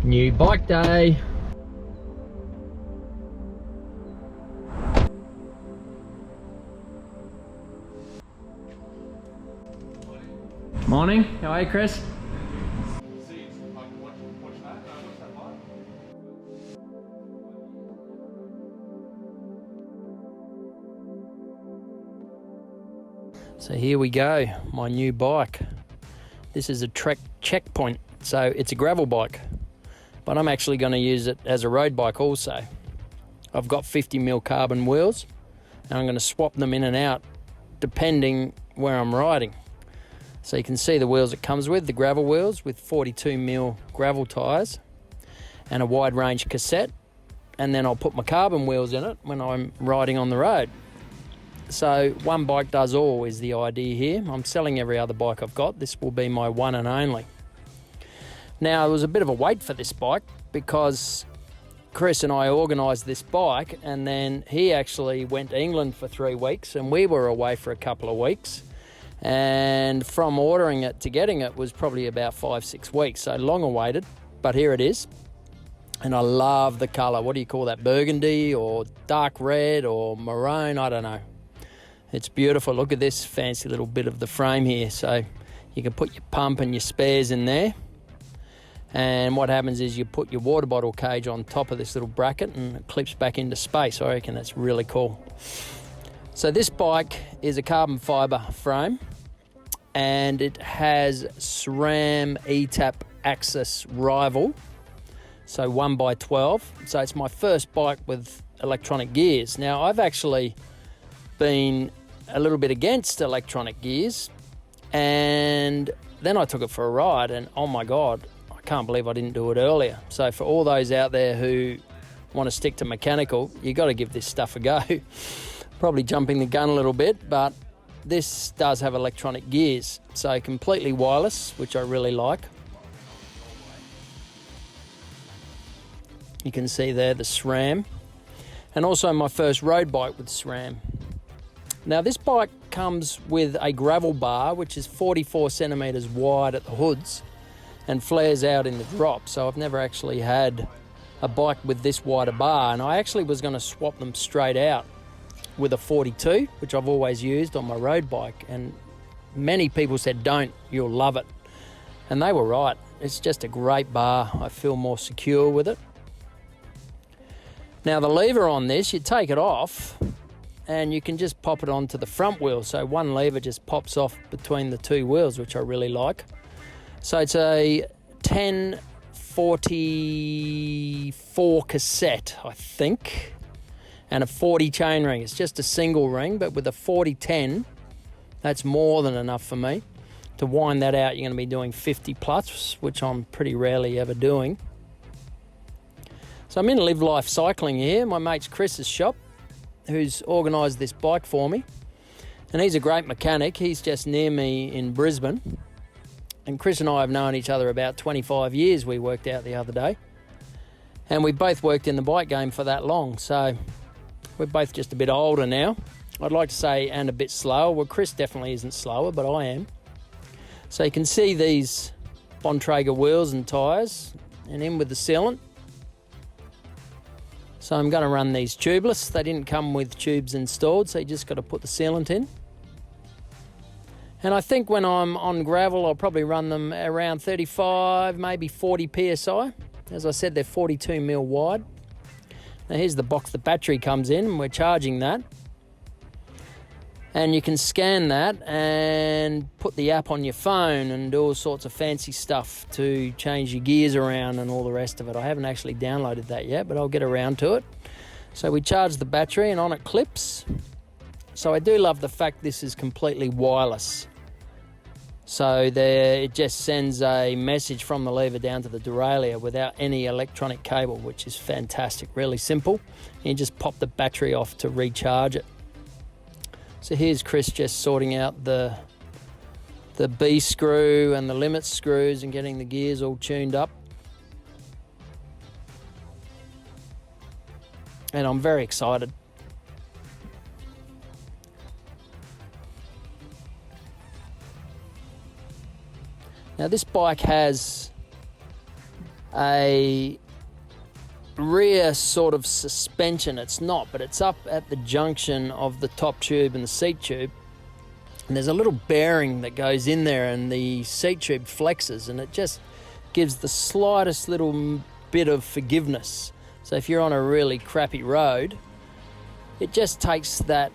New bike day. Morning, how are you, Chris? So here we go, my new bike. This is a Trek Checkpoint, so it's a gravel bike, but I'm actually going to use it as a road bike also. I've got 50mm carbon wheels, and I'm going to swap them in and out depending where I'm riding. So you can see the wheels it comes with, the gravel wheels with 42mm gravel tyres and a wide range cassette, and then I'll put my carbon wheels in it when I'm riding on the road. So one bike does all is the idea here. I'm selling every other bike I've got. This will be my one and only. Now, there was a bit of a wait for this bike because Chris and I organised this bike, and then he actually went to England for 3 weeks and we were away for a couple of weeks. And from ordering it to getting it was probably about 5-6 weeks, so long awaited, but here it is. And I love the colour. What do you call that? Burgundy or dark red or maroon? I don't know. It's beautiful. Look at this fancy little bit of the frame here. So you can put your pump and your spares in there. And what happens is you put your water bottle cage on top of this little bracket and it clips back into space. I reckon that's really cool. So this bike is a carbon fibre frame and it has SRAM E-Tap Axis Rival. So 1x12. So it's my first bike with electronic gears. Now I've actually been a little bit against electronic gears, and then I took it for a ride and oh my God, I can't believe I didn't do it earlier. So for all those out there who want to stick to mechanical, you got to give this stuff a go. Probably jumping the gun a little bit, but this does have electronic gears, so completely wireless, which I really like. You can see there the SRAM, and also my first road bike with SRAM. Now this bike comes with a gravel bar which is 44 centimetres wide at the hoods and flares out in the drop. So I've never actually had a bike with this wide a bar, and I actually was going to swap them straight out with a 42, which I've always used on my road bike, and many people said don't, you'll love it. And they were right. It's just a great bar. I feel more secure with it. Now the lever on this, you take it off and you can just pop it onto the front wheel. So one lever just pops off between the two wheels, which I really like. So it's a 1044 cassette, I think, and a 40 chain ring. It's just a single ring, but with a 4010, that's more than enough for me. To wind that out, you're going to be doing 50 plus, which I'm pretty rarely ever doing. So I'm in Live Life Cycling here, my mate's Chris's shop, who's organised this bike for me. And he's a great mechanic. He's just near me in Brisbane. And Chris and I have known each other about 25 years, we worked out the other day. And we both worked in the bike game for that long. So we're both just a bit older now. I'd like to say, and a bit slower. Well, Chris definitely isn't slower, but I am. So you can see these Bontrager wheels and tyres, and in with the sealant. So I'm going to run these tubeless. They didn't come with tubes installed, so you just got to put the sealant in. And I think when I'm on gravel, I'll probably run them around 35, maybe 40 PSI. As I said, they're 42mm wide. Now here's the box the battery comes in, and we're charging that. And you can scan that and put the app on your phone and do all sorts of fancy stuff to change your gears around and all the rest of it. I haven't actually downloaded that yet, but I'll get around to it. So we charge the battery and on it clips. So I do love the fact this is completely wireless. So there, it just sends a message from the lever down to the derailleur without any electronic cable, which is fantastic, really simple. You just pop the battery off to recharge it. So here's Chris just sorting out the B screw and the limit screws and getting the gears all tuned up. And I'm very excited. Now this bike has a rear sort of suspension. It's not, but it's up at the junction of the top tube and the seat tube. And there's a little bearing that goes in there, and the seat tube flexes, and it just gives the slightest little bit of forgiveness. So if you're on a really crappy road, it just takes that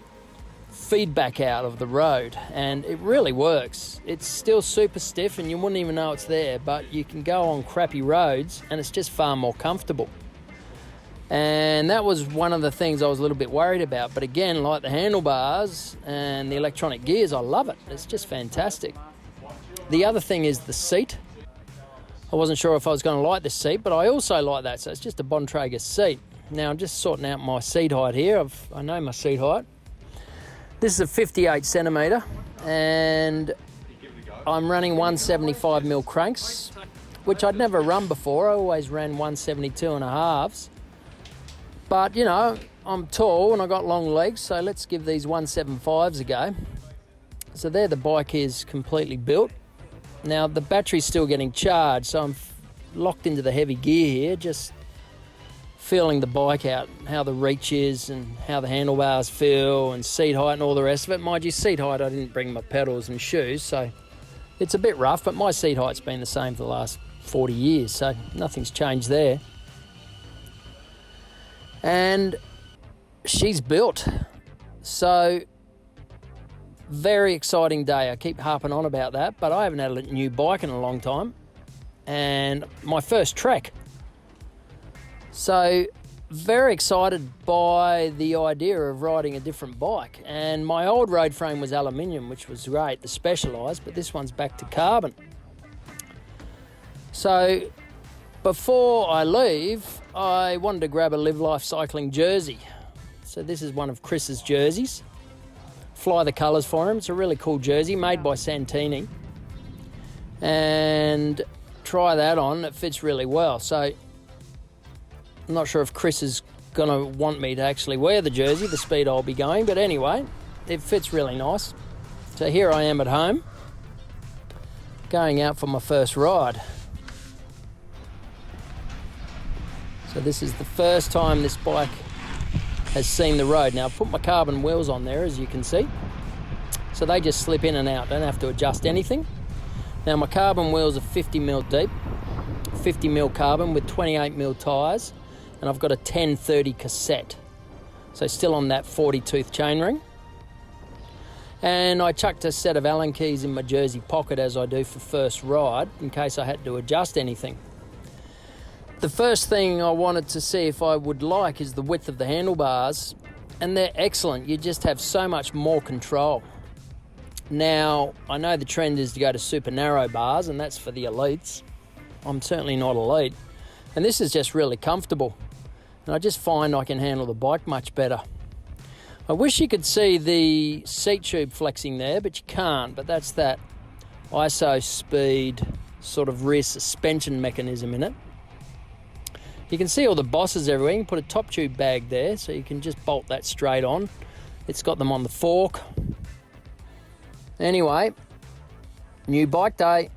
feedback out of the road, and it really works. It's still super stiff and you wouldn't even know it's there, but you can go on crappy roads and it's just far more comfortable. And that was one of the things I was a little bit worried about. But again, like the handlebars and the electronic gears, I love it. It's just fantastic. The other thing is the seat. I wasn't sure if I was going to like this seat, but I also like that. So it's just a Bontrager seat. Now I'm just sorting out my seat height here. I know my seat height. This is a 58 centimetre, and I'm running 175mm cranks, which I'd never run before. I always ran 172.5s. But, you know, I'm tall and I got long legs, so let's give these 175s a go. So there the bike is completely built. Now the battery's still getting charged, so I'm locked into the heavy gear here, just feeling the bike out, how the reach is and how the handlebars feel and seat height and all the rest of it. Mind you, seat height, I didn't bring my pedals and shoes, so it's a bit rough, but my seat height's been the same for the last 40 years, so nothing's changed there. And she's built. So very exciting day. I keep harping on about that, but I haven't had a new bike in a long time, and my first trek. So very excited by the idea of riding a different bike. And my old road frame was aluminium, which was great, the Specialized, but this one's back to carbon. So before I leave, I wanted to grab a Live Life Cycling jersey. So this is one of Chris's jerseys. Fly the colours for him. It's a really cool jersey made by Santini. And try that on. It fits really well. So I'm not sure if Chris is going to want me to actually wear the jersey, the speed I'll be going. But anyway, it fits really nice. So here I am at home, going out for my first ride. So this is the first time this bike has seen the road. Now I've put my carbon wheels on there, as you can see. So they just slip in and out, don't have to adjust anything. Now my carbon wheels are 50mm deep, 50mm carbon with 28mm tyres, and I've got a 1030 cassette. So still on that 40 tooth chainring. And I chucked a set of Allen keys in my jersey pocket, as I do for first ride, in case I had to adjust anything. The first thing I wanted to see if I would like is the width of the handlebars, and they're excellent. You just have so much more control. Now, I know the trend is to go to super narrow bars, and that's for the elites. I'm certainly not elite. And this is just really comfortable. And I just find I can handle the bike much better. I wish you could see the seat tube flexing there, but you can't. But that's that ISO speed sort of rear suspension mechanism in it. You can see all the bosses everywhere. You can put a top tube bag there, so you can just bolt that straight on. It's got them on the fork. Anyway, new bike day.